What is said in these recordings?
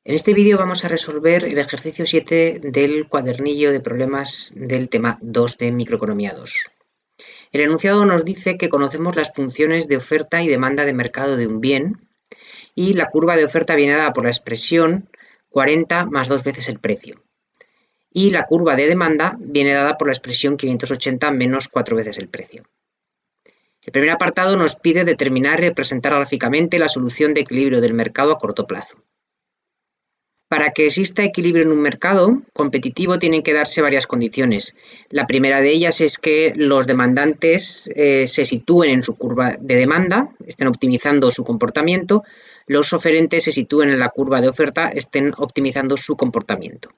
En este vídeo vamos a resolver el ejercicio 7 del cuadernillo de problemas del tema 2 de Microeconomía 2. El enunciado nos dice que conocemos las funciones de oferta y demanda de mercado de un bien y la curva de oferta viene dada por la expresión 40 más 2 veces el precio. Y la curva de demanda viene dada por la expresión 580 menos 4 veces el precio. El primer apartado nos pide determinar y representar gráficamente la solución de equilibrio del mercado a corto plazo. Para que exista equilibrio en un mercado competitivo tienen que darse varias condiciones. La primera de ellas es que los demandantes se sitúen en su curva de demanda, estén optimizando su comportamiento, los oferentes se sitúen en la curva de oferta, estén optimizando su comportamiento.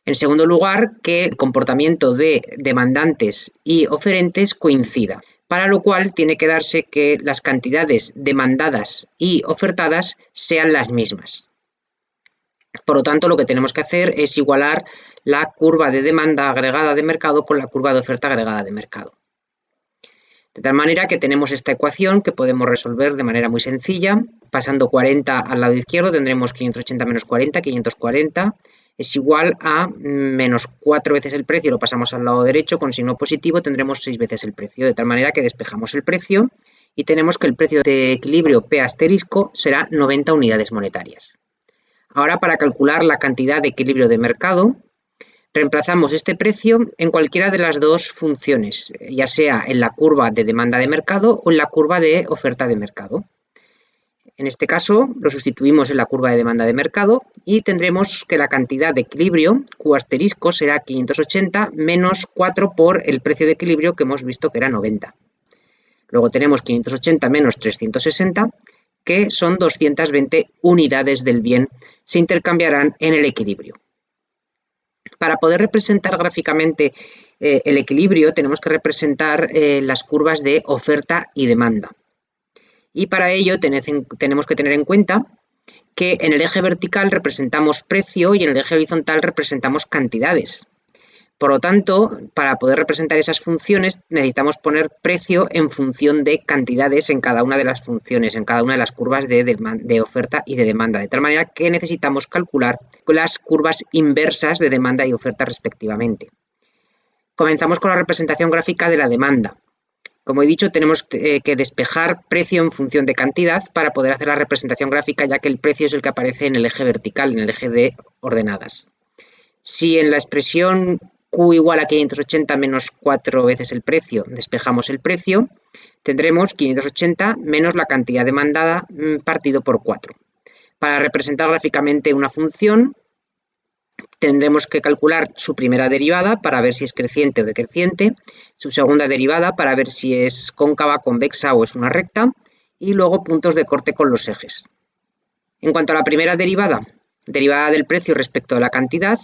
En segundo lugar, que el comportamiento de demandantes y oferentes coincida, para lo cual tiene que darse que las cantidades demandadas y ofertadas sean las mismas. Por lo tanto, lo que tenemos que hacer es igualar la curva de demanda agregada de mercado con la curva de oferta agregada de mercado. De tal manera que tenemos esta ecuación que podemos resolver de manera muy sencilla. Pasando 40 al lado izquierdo tendremos 580 menos 40, 540 es igual a menos 4 veces el precio, lo pasamos al lado derecho con signo positivo, tendremos 6 veces el precio, de tal manera que despejamos el precio y tenemos que el precio de equilibrio P asterisco será 90 unidades monetarias. Ahora, para calcular la cantidad de equilibrio de mercado, reemplazamos este precio en cualquiera de las dos funciones, ya sea en la curva de demanda de mercado o en la curva de oferta de mercado. En este caso, lo sustituimos en la curva de demanda de mercado y tendremos que la cantidad de equilibrio, Q asterisco, será 580 menos 4 por el precio de equilibrio que hemos visto que era 90. Luego tenemos 580 menos 360, que son 220 unidades del bien, se intercambiarán en el equilibrio. Para poder representar gráficamente el equilibrio, tenemos que representar las curvas de oferta y demanda. Y para ello tenemos que tener en cuenta que en el eje vertical representamos precio y en el eje horizontal representamos cantidades. Por lo tanto, para poder representar esas funciones necesitamos poner precio en función de cantidades en cada una de las funciones, en cada una de las curvas de oferta y de demanda, de tal manera que necesitamos calcular las curvas inversas de demanda y oferta respectivamente. Comenzamos con la representación gráfica de la demanda. Como he dicho, tenemos que despejar precio en función de cantidad para poder hacer la representación gráfica, ya que el precio es el que aparece en el eje vertical, en el eje de ordenadas. Si en la expresión Q igual a 580 menos 4 veces el precio, despejamos el precio, tendremos 580 menos la cantidad demandada partido por 4. Para representar gráficamente una función, tendremos que calcular su primera derivada para ver si es creciente o decreciente, su segunda derivada para ver si es cóncava, convexa o es una recta, y luego puntos de corte con los ejes. En cuanto a la primera derivada del precio respecto a la cantidad,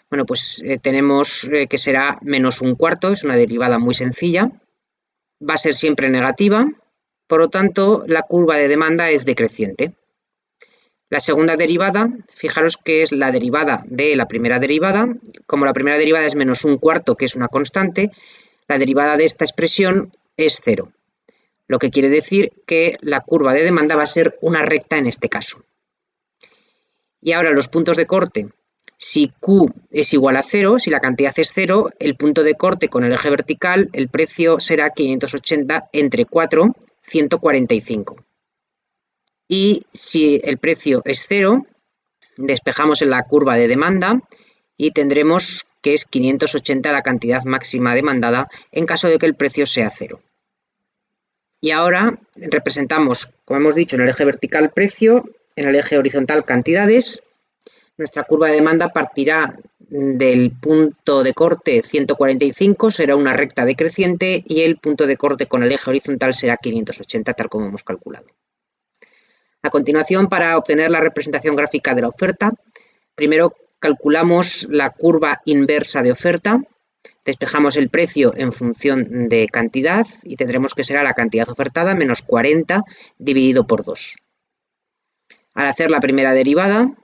bueno, pues tenemos que será menos un cuarto, es una derivada muy sencilla, va a ser siempre negativa, por lo tanto la curva de demanda es decreciente. La segunda derivada, fijaros que es la derivada de la primera derivada, como la primera derivada es menos un cuarto, que es una constante, la derivada de esta expresión es 0, lo que quiere decir que la curva de demanda va a ser una recta en este caso. Y ahora los puntos de corte. Si Q es igual a 0, si la cantidad es 0, el punto de corte con el eje vertical, el precio será 580 entre 4, 145. Y si el precio es 0, despejamos en la curva de demanda y tendremos que es 580 la cantidad máxima demandada en caso de que el precio sea 0. Y ahora representamos, como hemos dicho, en el eje vertical precio, en el eje horizontal cantidades. Nuestra curva de demanda partirá del punto de corte 145, será una recta decreciente, y el punto de corte con el eje horizontal será 580, tal como hemos calculado. A continuación, para obtener la representación gráfica de la oferta, primero calculamos la curva inversa de oferta, despejamos el precio en función de cantidad y tendremos que será la cantidad ofertada menos 40 dividido por 2. Al hacer la primera derivada,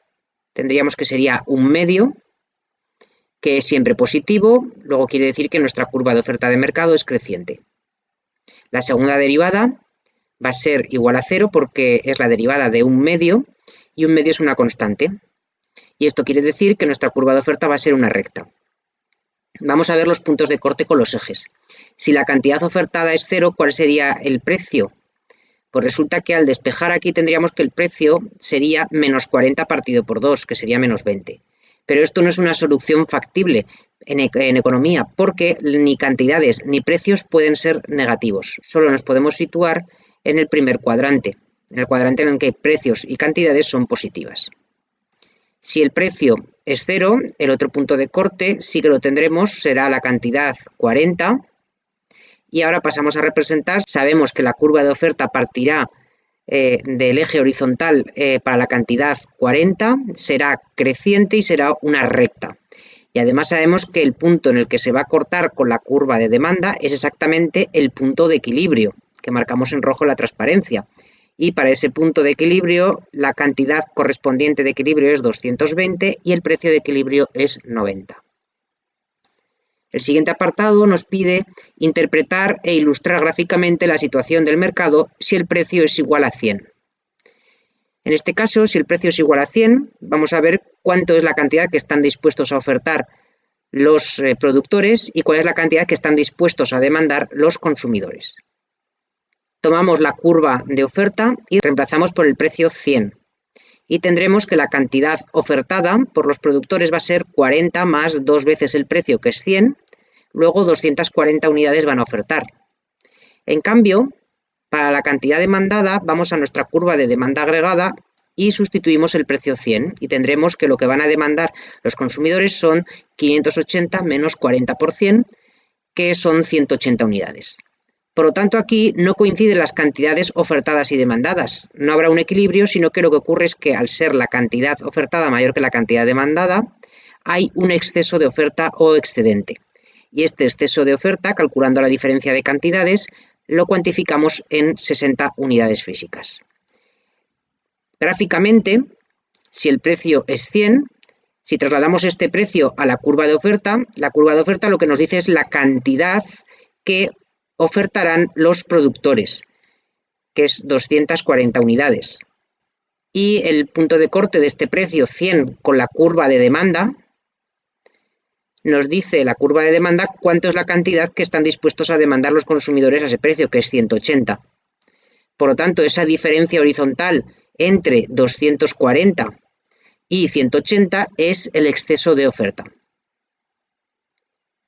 tendríamos que sería un medio, que es siempre positivo, luego quiere decir que nuestra curva de oferta de mercado es creciente. La segunda derivada va a ser igual a 0 porque es la derivada de un medio y un medio es una constante. Y esto quiere decir que nuestra curva de oferta va a ser una recta. Vamos a ver los puntos de corte con los ejes. Si la cantidad ofertada es 0, ¿cuál sería el precio? Pues resulta que al despejar aquí tendríamos que el precio sería menos 40 partido por 2, que sería menos 20. Pero esto no es una solución factible en economía, porque ni cantidades ni precios pueden ser negativos. Solo nos podemos situar en el primer cuadrante, en el cuadrante en el que precios y cantidades son positivas. Si el precio es 0, el otro punto de corte sí que lo tendremos, será la cantidad 40. Y ahora pasamos a representar, sabemos que la curva de oferta partirá del eje horizontal para la cantidad 40, será creciente y será una recta. Y además sabemos que el punto en el que se va a cortar con la curva de demanda es exactamente el punto de equilibrio, que marcamos en rojo en la transparencia. Y para ese punto de equilibrio, la cantidad correspondiente de equilibrio es 220 y el precio de equilibrio es 90. El siguiente apartado nos pide interpretar e ilustrar gráficamente la situación del mercado si el precio es igual a 100. En este caso, si el precio es igual a 100, vamos a ver cuánto es la cantidad que están dispuestos a ofertar los productores y cuál es la cantidad que están dispuestos a demandar los consumidores. Tomamos la curva de oferta y reemplazamos por el precio 100. Y tendremos que la cantidad ofertada por los productores va a ser 40 más 2 veces el precio, que es 100, luego 240 unidades van a ofertar. En cambio, para la cantidad demandada vamos a nuestra curva de demanda agregada y sustituimos el precio 100 y tendremos que lo que van a demandar los consumidores son 580 menos 40%, que son 180 unidades. Por lo tanto, aquí no coinciden las cantidades ofertadas y demandadas. No habrá un equilibrio, sino que lo que ocurre es que al ser la cantidad ofertada mayor que la cantidad demandada, hay un exceso de oferta o excedente. Y este exceso de oferta, calculando la diferencia de cantidades, lo cuantificamos en 60 unidades físicas. Gráficamente, si el precio es 100, si trasladamos este precio a la curva de oferta lo que nos dice es la cantidad que ofertarán los productores, que es 240 unidades. Y el punto de corte de este precio 100 con la curva de demanda nos dice la curva de demanda cuánto es la cantidad que están dispuestos a demandar los consumidores a ese precio, que es 180. Por lo tanto, esa diferencia horizontal entre 240 y 180 es el exceso de oferta.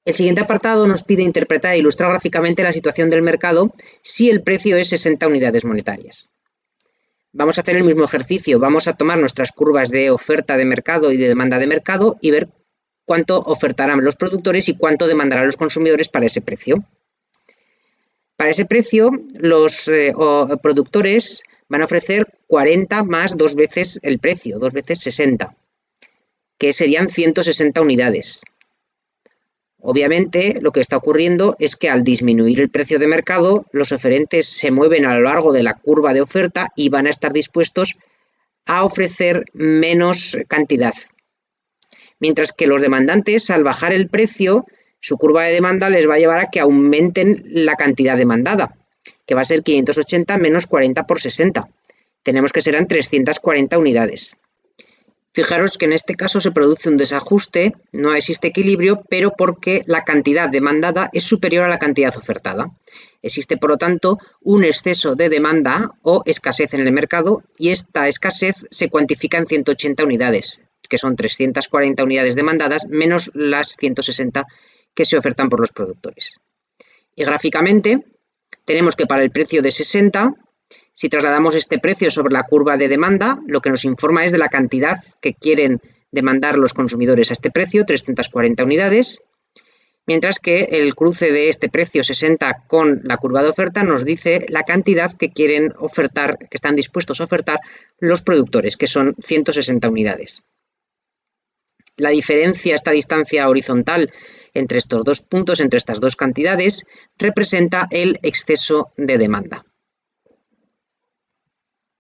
El siguiente apartado nos pide interpretar e ilustrar gráficamente la situación del mercado si el precio es 60 unidades monetarias. Vamos a hacer el mismo ejercicio, vamos a tomar nuestras curvas de oferta de mercado y de demanda de mercado y ver cuánto ofertarán los productores y cuánto demandarán los consumidores para ese precio. Para ese precio, los productores van a ofrecer 40 más 2 veces el precio, 2 veces 60, que serían 160 unidades. Obviamente, lo que está ocurriendo es que al disminuir el precio de mercado, los oferentes se mueven a lo largo de la curva de oferta y van a estar dispuestos a ofrecer menos cantidad. Mientras que los demandantes, al bajar el precio, su curva de demanda les va a llevar a que aumenten la cantidad demandada, que va a ser 580 menos 40 por 60. Tenemos que serán 340 unidades. Fijaros que en este caso se produce un desajuste, no existe equilibrio, pero porque la cantidad demandada es superior a la cantidad ofertada. Existe, por lo tanto, un exceso de demanda o escasez en el mercado y esta escasez se cuantifica en 180 unidades, que son 340 unidades demandadas menos las 160 que se ofertan por los productores. Y gráficamente tenemos que para el precio de 60, si trasladamos este precio sobre la curva de demanda, lo que nos informa es de la cantidad que quieren demandar los consumidores a este precio, 340 unidades, mientras que el cruce de este precio 60 con la curva de oferta nos dice la cantidad que quieren ofertar, que están dispuestos a ofertar los productores, que son 160 unidades. La diferencia, esta distancia horizontal entre estos dos puntos, entre estas dos cantidades, representa el exceso de demanda.